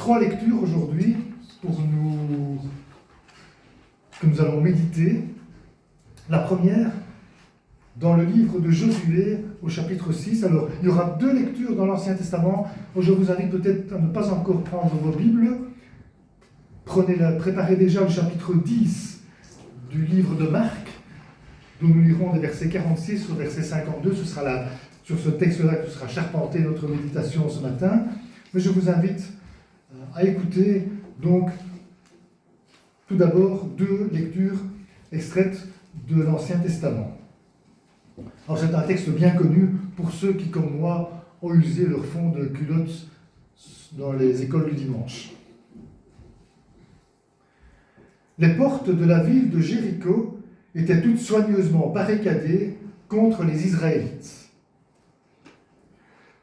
3 lectures aujourd'hui que nous allons méditer. La première, dans le livre de Josué, au chapitre 6. Alors, il y aura 2 lectures dans l'Ancien Testament. Je vous invite peut-être à ne pas encore prendre vos Bibles. Préparez déjà le chapitre 10 du livre de Marc, dont nous lirons des versets 46 au verset 52. Ce sera sur ce texte-là que sera charpenté notre méditation ce matin. Mais je vous invite à écouter donc tout d'abord 2 lectures extraites de l'Ancien Testament. Alors c'est un texte bien connu pour ceux qui, comme moi, ont usé leur fond de culotte dans les écoles du dimanche. Les portes de la ville de Jéricho étaient toutes soigneusement barricadées contre les Israélites.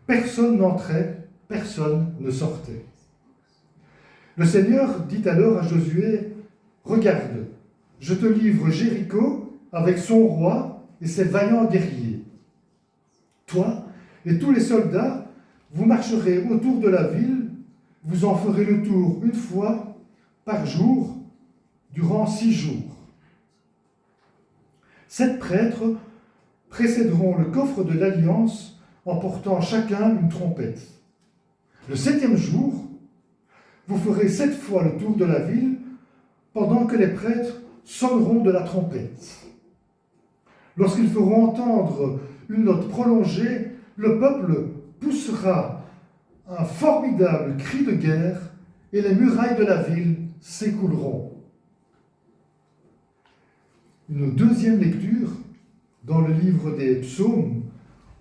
Personne n'entrait, personne ne sortait. Le Seigneur dit alors à Josué, « Regarde, je te livre Jéricho avec son roi et ses vaillants guerriers. Toi et tous les soldats, vous marcherez autour de la ville, vous en ferez le tour 1 fois par jour, durant 6 jours. 7 prêtres précéderont le coffre de l'Alliance en portant chacun une trompette. Le 7e jour, vous ferez 7 fois le tour de la ville pendant que les prêtres sonneront de la trompette. Lorsqu'ils feront entendre une note prolongée, le peuple poussera un formidable cri de guerre et les murailles de la ville s'écouleront. » Une 2e lecture dans le livre des psaumes,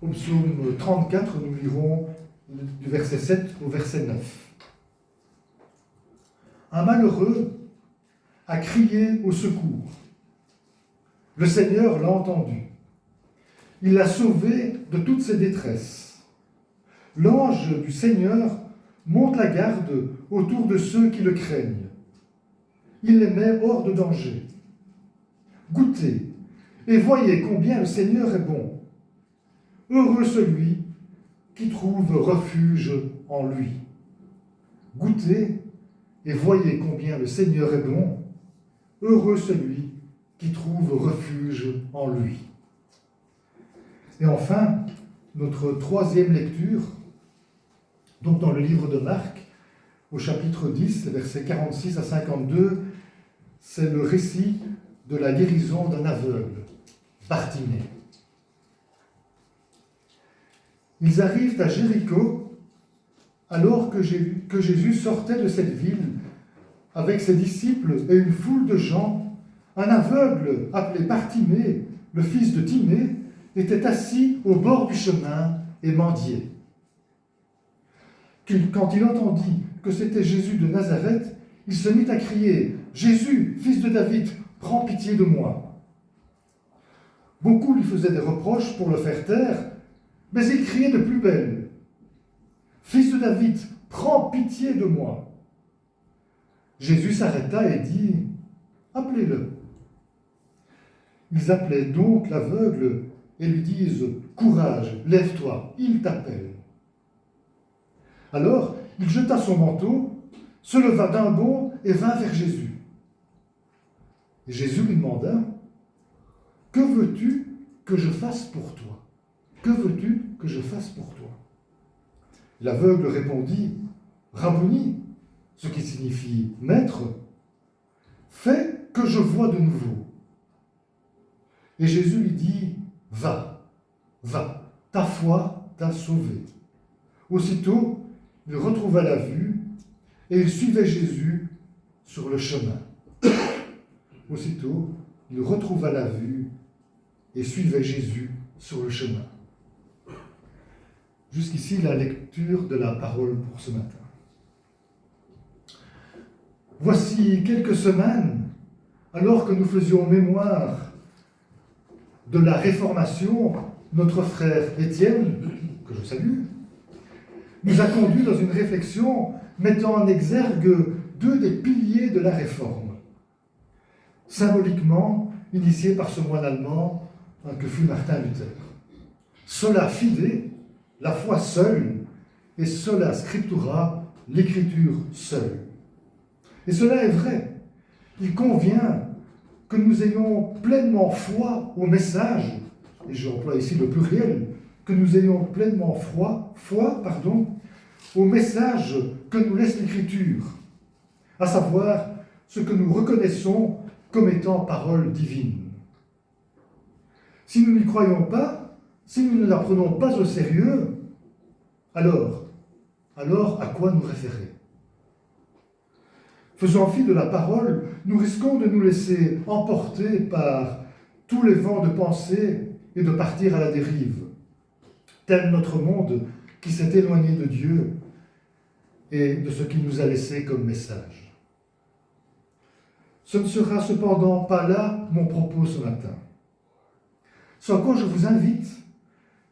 au psaume 34, nous lirons du verset 7 au verset 9. Un malheureux a crié au secours. Le Seigneur l'a entendu. Il l'a sauvé de toutes ses détresses. L'ange du Seigneur monte la garde autour de ceux qui le craignent. Il les met hors de danger. Goûtez et voyez combien le Seigneur est bon. Heureux celui qui trouve refuge en lui. Goûtez et voyez combien le Seigneur est bon. Heureux celui qui trouve refuge en lui. Et enfin, notre 3e lecture, donc dans le livre de Marc, au chapitre 10, versets 46 à 52, c'est le récit de la guérison d'un aveugle, Bartimée. Ils arrivent à Jéricho alors que Jésus sortait de cette ville avec ses disciples et une foule de gens. Un aveugle appelé Bartimée, le fils de Timée, était assis au bord du chemin et mendiait. Quand il entendit que c'était Jésus de Nazareth, il se mit à crier « Jésus, fils de David, prends pitié de moi !» Beaucoup lui faisaient des reproches pour le faire taire, mais il criait de plus belle « Fils de David, prends pitié de moi !» Jésus s'arrêta et dit « Appelez-le !» Ils appelaient donc l'aveugle et lui disent « Courage, lève-toi, il t'appelle !» Alors, il jeta son manteau, se leva d'un bond et vint vers Jésus. Et Jésus lui demanda « Que veux-tu que je fasse pour toi ? Que veux-tu que je fasse pour toi ?» L'aveugle répondit « Rabouni », ce qui signifie « maître, fais que je voie de nouveau. » Et Jésus lui dit « Va, va, ta foi t'a sauvé. » Aussitôt, il retrouva la vue et il suivait Jésus sur le chemin. Aussitôt, il retrouva la vue et suivait Jésus sur le chemin. Jusqu'ici, la lecture de la parole pour ce matin. Voici quelques semaines, alors que nous faisions mémoire de la Réformation, notre frère Étienne, que je salue, nous a conduits dans une réflexion mettant en exergue 2 des piliers de la Réforme, symboliquement initiés par ce moine allemand que fut Martin Luther. Sola fide, la foi seule, et sola scriptura, l'Écriture seule. Et cela est vrai. Il convient que nous ayons pleinement foi au message, et j'emploie ici le pluriel, que nous ayons pleinement foi au message que nous laisse l'Écriture, à savoir ce que nous reconnaissons comme étant parole divine. Si nous n'y croyons pas, si nous ne la prenons pas au sérieux, alors à quoi nous référer? Faisant fi de la parole, nous risquons de nous laisser emporter par tous les vents de pensée et de partir à la dérive, tel notre monde qui s'est éloigné de Dieu et de ce qu'il nous a laissé comme message. Ce ne sera cependant pas là mon propos ce matin. Ce à quoi je vous invite,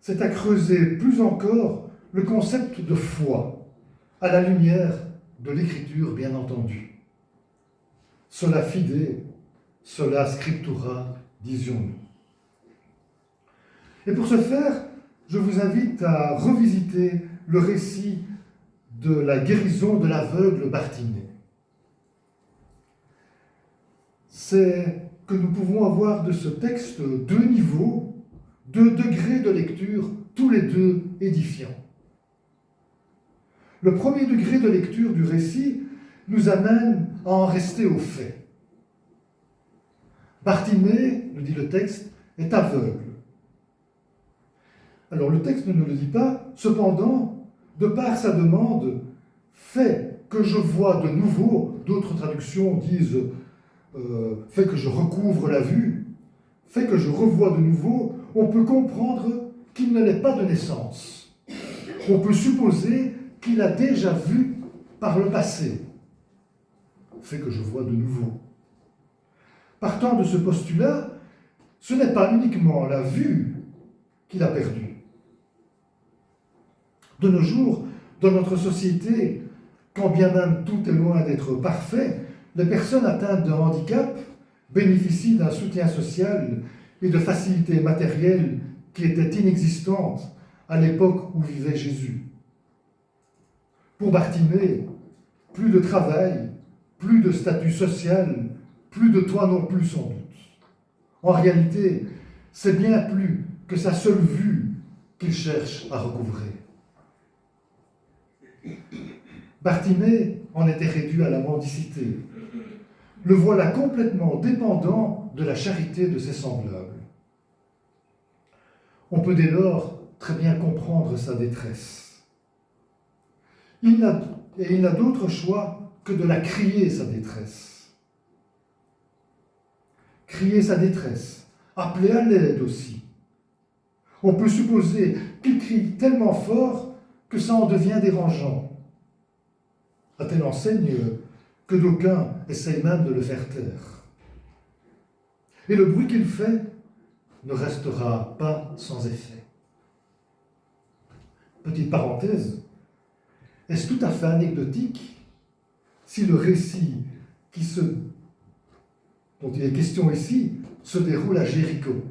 c'est à creuser plus encore le concept de foi, à la lumière de l'Écriture, bien entendu. Sola fide, sola scriptura, disions-nous. Et pour ce faire, je vous invite à revisiter le récit de la guérison de l'aveugle Bartimée. C'est que nous pouvons avoir de ce texte deux niveaux, deux degrés de lecture, tous les deux édifiants. Le premier degré de lecture du récit nous amène à en rester aux faits. Bartimée, nous dit le texte, est aveugle. Alors le texte ne nous le dit pas, cependant, de par sa demande, fait que je vois de nouveau, d'autres traductions disent fait que je recouvre la vue, fait que je revois de nouveau, on peut comprendre qu'il ne l'est pas de naissance. On peut supposer qu'il a déjà vu par le passé, fait que je vois de nouveau. Partant de ce postulat, ce n'est pas uniquement la vue qu'il a perdue. De nos jours, dans notre société, quand bien même tout est loin d'être parfait, les personnes atteintes de handicap bénéficient d'un soutien social et de facilités matérielles qui étaient inexistantes à l'époque où vivait Jésus. Pour Bartimée, plus de travail, plus de statut social, plus de toit non plus sans doute. En réalité, c'est bien plus que sa seule vue qu'il cherche à recouvrer. Bartimée en était réduit à la mendicité. Le voilà complètement dépendant de la charité de ses semblables. On peut dès lors très bien comprendre sa détresse. Il n'a d'autre choix que de la crier, sa détresse. Crier sa détresse, appeler à l'aide aussi. On peut supposer qu'il crie tellement fort que ça en devient dérangeant. À telle enseigne que d'aucuns essayent même de le faire taire. Et le bruit qu'il fait ne restera pas sans effet. Petite parenthèse, est-ce tout à fait anecdotique si le récit dont il est question ici se déroule à Jéricho?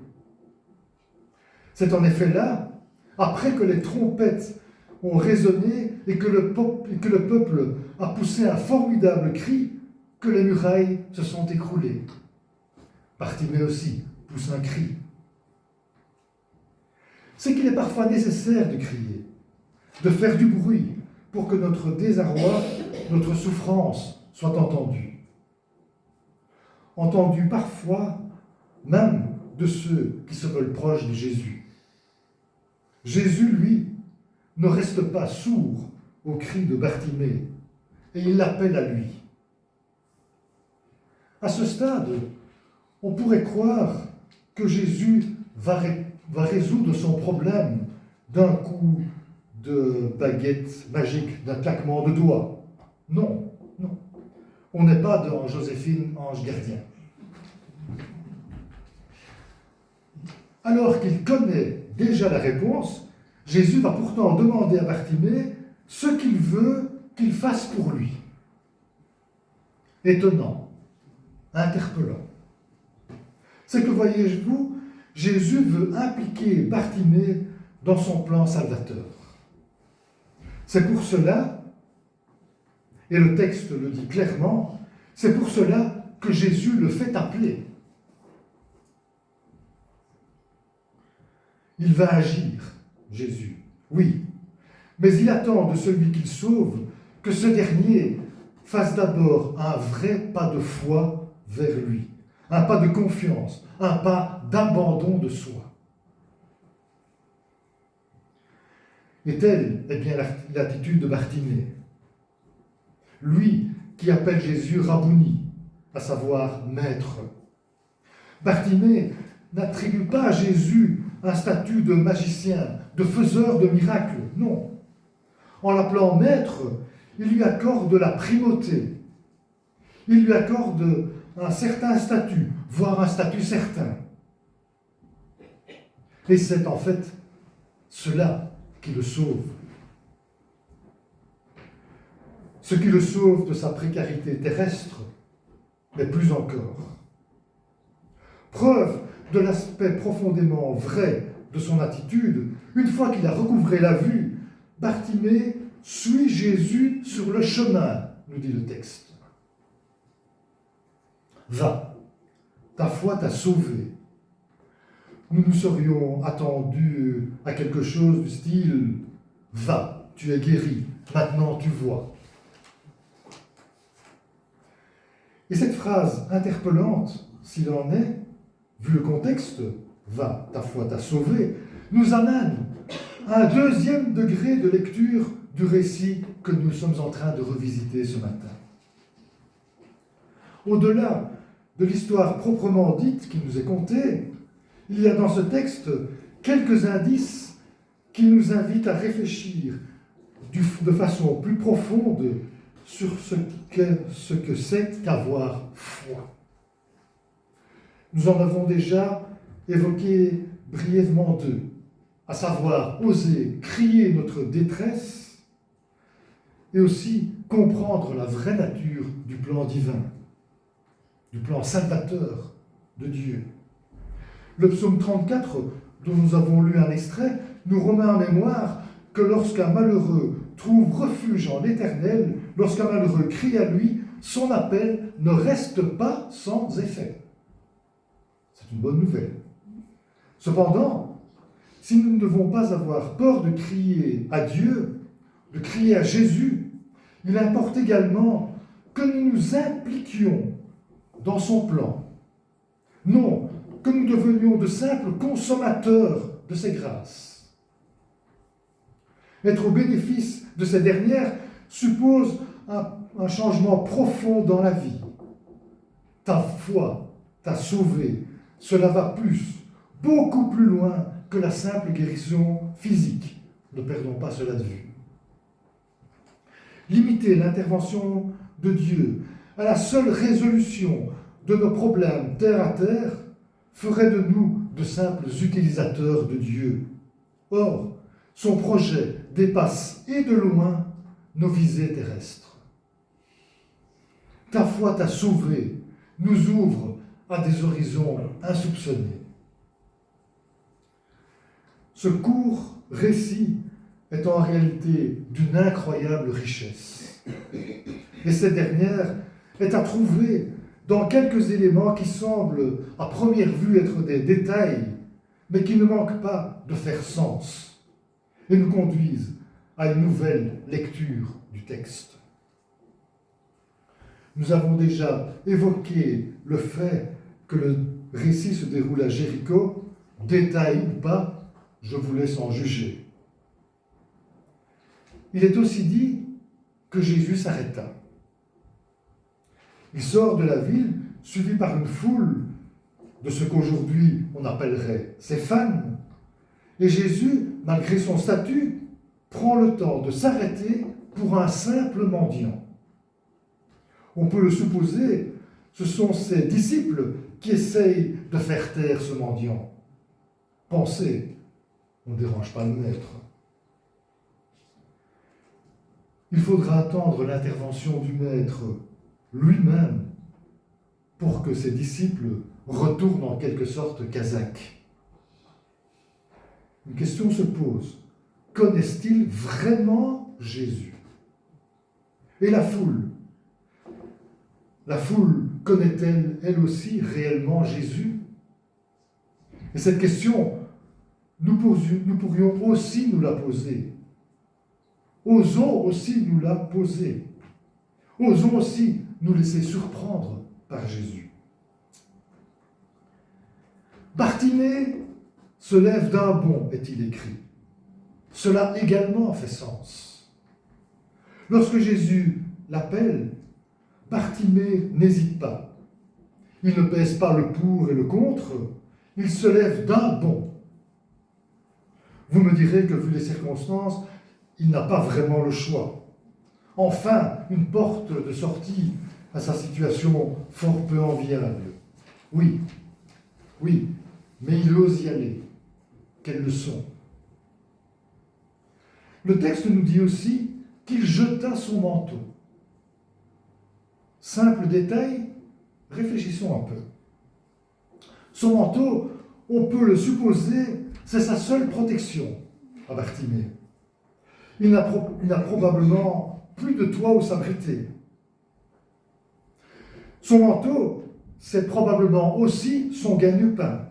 C'est en effet là, après que les trompettes ont résonné et que le peuple a poussé un formidable cri, que les murailles se sont écroulées. Bartimée aussi pousse un cri. C'est qu'il est parfois nécessaire de crier, de faire du bruit pour que notre désarroi, notre souffrance soit entendue. Entendue parfois même de ceux qui se veulent proches de Jésus. Jésus, lui, ne reste pas sourd au cri de Bartimée et il l'appelle à lui. À ce stade, on pourrait croire que Jésus va résoudre son problème d'un coup de baguette magique, d'un claquement de doigts. Non. On n'est pas dans Joséphine, ange gardien. Alors qu'il connaît déjà la réponse, Jésus va pourtant demander à Bartimée ce qu'il veut qu'il fasse pour lui. Étonnant, interpellant. C'est que, voyez-vous, Jésus veut impliquer Bartimée dans son plan salvateur. C'est pour cela Et le texte le dit clairement, c'est pour cela que Jésus le fait appeler. Il va agir, Jésus, oui, mais il attend de celui qu'il sauve que ce dernier fasse d'abord un vrai pas de foi vers lui, un pas de confiance, un pas d'abandon de soi. Et telle est bien l'attitude de Bartimée. Lui qui appelle Jésus Rabouni, à savoir maître. Bartimée n'attribue pas à Jésus un statut de magicien, de faiseur de miracles, non. En l'appelant maître, il lui accorde la primauté. Il lui accorde un certain statut, voire un statut certain. Et c'est en fait cela qui le sauve. Ce qui le sauve de sa précarité terrestre, mais plus encore. Preuve de l'aspect profondément vrai de son attitude, une fois qu'il a recouvré la vue, Bartimée suit Jésus sur le chemin, nous dit le texte. Va, ta foi t'a sauvé. Nous nous serions attendus à quelque chose du style « Va, tu es guéri, maintenant tu vois ». Et cette phrase interpellante, s'il en est, vu le contexte, « Va, ta foi t'a sauvé », nous amène à un deuxième degré de lecture du récit que nous sommes en train de revisiter ce matin. Au-delà de l'histoire proprement dite qui nous est contée, il y a dans ce texte quelques indices qui nous invitent à réfléchir de façon plus profonde sur ce que c'est qu'avoir foi. Nous en avons déjà évoqué brièvement deux, à savoir oser crier notre détresse et aussi comprendre la vraie nature du plan divin, du plan salvateur de Dieu. Le psaume 34, dont nous avons lu un extrait, nous remet en mémoire que lorsqu'un malheureux trouve refuge en l'Éternel, lorsqu'un malheureux crie à lui, son appel ne reste pas sans effet. C'est une bonne nouvelle. Cependant, si nous ne devons pas avoir peur de crier à Dieu, de crier à Jésus, il importe également que nous nous impliquions dans son plan. Non, que nous devenions de simples consommateurs de ses grâces. Être au bénéfice de ces dernières suppose un changement profond dans la vie. Ta foi t'a sauvé. Cela va plus, beaucoup plus loin que la simple guérison physique. Ne perdons pas cela de vue. Limiter l'intervention de Dieu à la seule résolution de nos problèmes terre à terre ferait de nous de simples utilisateurs de Dieu. Or, son projet dépasse et de loin nos visées terrestres. Ta foi t'a sauvé, nous ouvre à des horizons insoupçonnés. Ce court récit est en réalité d'une incroyable richesse. Et cette dernière est à trouver dans quelques éléments qui semblent à première vue être des détails, mais qui ne manquent pas de faire sens et nous conduisent à une nouvelle lecture du texte. Nous avons déjà évoqué le fait que le récit se déroule à Jéricho, détail ou pas, je vous laisse en juger. Il est aussi dit que Jésus s'arrêta. Il sort de la ville, suivi par une foule de ce qu'aujourd'hui on appellerait ses fans, et Jésus, malgré son statut, prend le temps de s'arrêter pour un simple mendiant. On peut le supposer, ce sont ses disciples qui essayent de faire taire ce mendiant. Pensez, on ne dérange pas le maître. Il faudra attendre l'intervention du maître lui-même pour que ses disciples retournent en quelque sorte Kazakh. Une question se pose. Connaissent-ils vraiment Jésus? Et la foule connaît-elle, elle aussi, réellement Jésus? Et cette question, nous pourrions aussi nous la poser. Osons aussi nous la poser. Osons aussi nous laisser surprendre par Jésus. Bartimée se lève d'un bond, est-il écrit. Cela également fait sens. Lorsque Jésus l'appelle, Bartimée n'hésite pas. Il ne pèse pas le pour et le contre, il se lève d'un bond. Vous me direz que, vu les circonstances, il n'a pas vraiment le choix. Enfin, une porte de sortie à sa situation fort peu enviable. Oui, mais il ose y aller. Quelle leçon! Le texte nous dit aussi qu'il jeta son manteau. Simple détail, réfléchissons un peu. Son manteau, on peut le supposer, c'est sa seule protection à Bartimée. Il n'a probablement plus de toit où s'abriter. Son manteau, c'est probablement aussi son gagne-pain.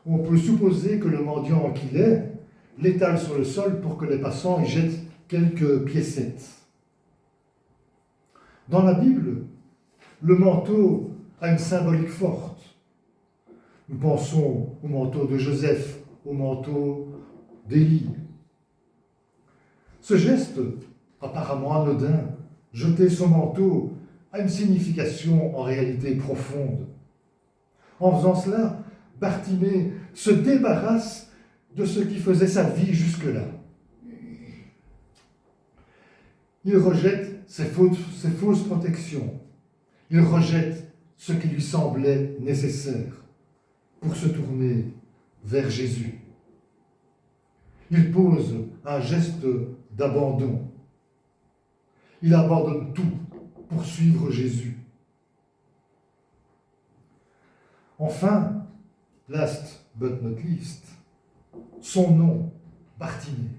On peut supposer que le mendiant qu'il est l'étale sur le sol pour que les passants y jettent quelques piécettes. Dans la Bible, le manteau a une symbolique forte. Nous pensons au manteau de Joseph, au manteau d'Élie. Ce geste, apparemment anodin, jeter son manteau, a une signification en réalité profonde. En faisant cela, Bartimée se débarrasse de ce qui faisait sa vie jusque-là. Il rejette ses fausses protections. Il rejette ce qui lui semblait nécessaire pour se tourner vers Jésus. Il pose un geste d'abandon. Il abandonne tout pour suivre Jésus. Enfin, last but not least, son nom, Bartimée.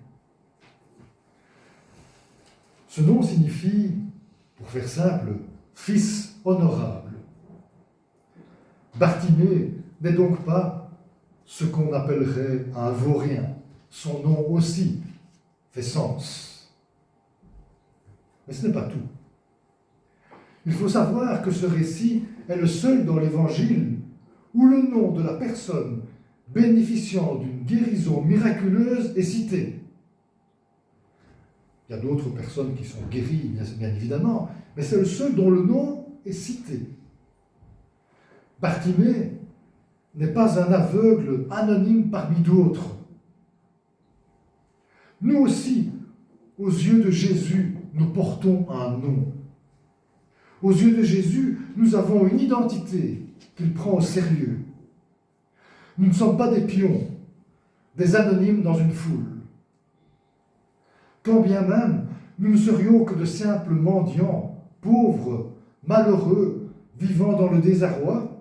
Ce nom signifie, pour faire simple, fils honorable. Bartimée n'est donc pas ce qu'on appellerait un vaurien. Son nom aussi fait sens. Mais ce n'est pas tout. Il faut savoir que ce récit est le seul dans l'Évangile où le nom de la personne bénéficiant d'une guérison miraculeuse est cité. Il y a d'autres personnes qui sont guéries, bien évidemment, mais c'est le seul dont le nom est cité. Bartimée n'est pas un aveugle anonyme parmi d'autres. Nous aussi, aux yeux de Jésus, nous portons un nom. Aux yeux de Jésus, nous avons une identité qu'il prend au sérieux. Nous ne sommes pas des pions, des anonymes dans une foule. Quand bien même nous ne serions que de simples mendiants, pauvres, malheureux, vivant dans le désarroi,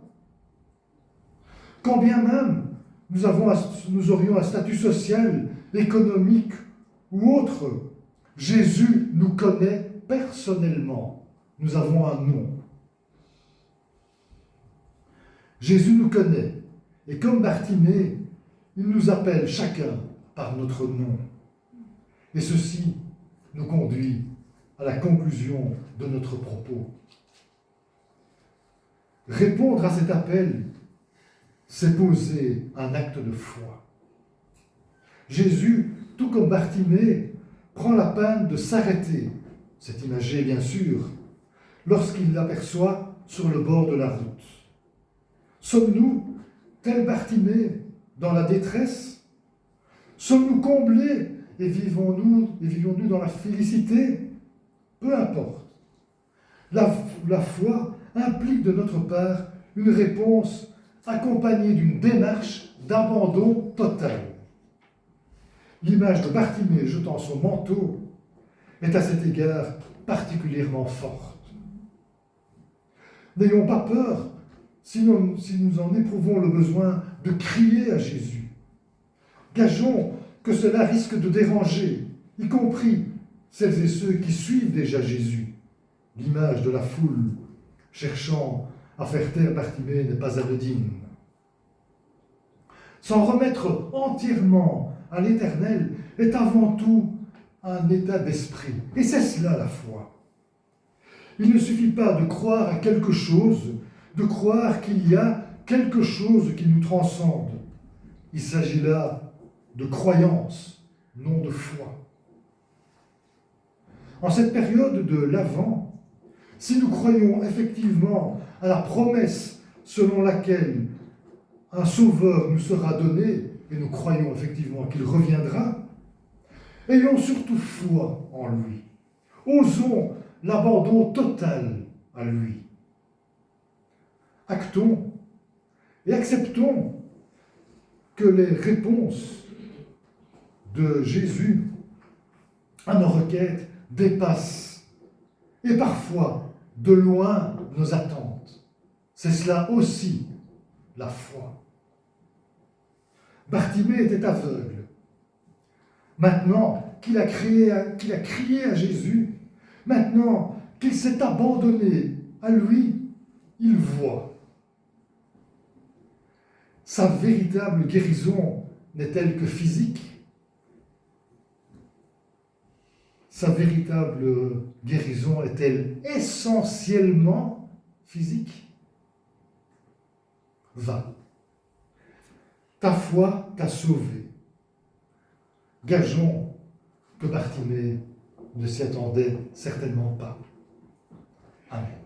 quand bien même nous aurions un statut social, économique ou autre, Jésus nous connaît personnellement. Nous avons un nom. Jésus nous connaît, et comme Bartimée, il nous appelle chacun par notre nom. Et ceci nous conduit à la conclusion de notre propos. Répondre à cet appel, c'est poser un acte de foi. Jésus, tout comme Bartimée, prend la peine de s'arrêter, c'est imagé bien sûr, lorsqu'il l'aperçoit sur le bord de la route. Sommes-nous, tel Bartimée, dans la détresse? Sommes-nous comblés et vivons-nous dans la félicité? Peu importe. La foi implique de notre part une réponse accompagnée d'une démarche d'abandon total. L'image de Bartimée jetant son manteau est à cet égard particulièrement forte. N'ayons pas peur si nous en éprouvons le besoin de crier à Jésus. Gageons que cela risque de déranger, y compris celles et ceux qui suivent déjà Jésus, L'image de la foule cherchant à faire taire Bartimée n'est pas anodine. S'en remettre entièrement à l'Éternel est avant tout un état d'esprit. Et c'est cela la foi. Il ne suffit pas de croire à quelque chose, de croire qu'il y a quelque chose qui nous transcende. Il s'agit là de croyance, non de foi. En cette période de l'Avent, si nous croyons effectivement à la promesse selon laquelle un sauveur nous sera donné, et nous croyons effectivement qu'il reviendra, ayons surtout foi en lui. Osons l'abandon total à lui. Actons et acceptons que les réponses de Jésus à nos requêtes dépassent, et parfois de loin, nos attentes. C'est cela aussi la foi. Bartimée était aveugle. Maintenant qu'il a crié à Jésus, maintenant qu'il s'est abandonné à lui, il voit. Sa véritable guérison n'est-elle que physique? Sa véritable guérison est-elle essentiellement physique? Va. Ta foi t'a sauvé. Gageons que Bartimée ne s'y attendait certainement pas. Amen.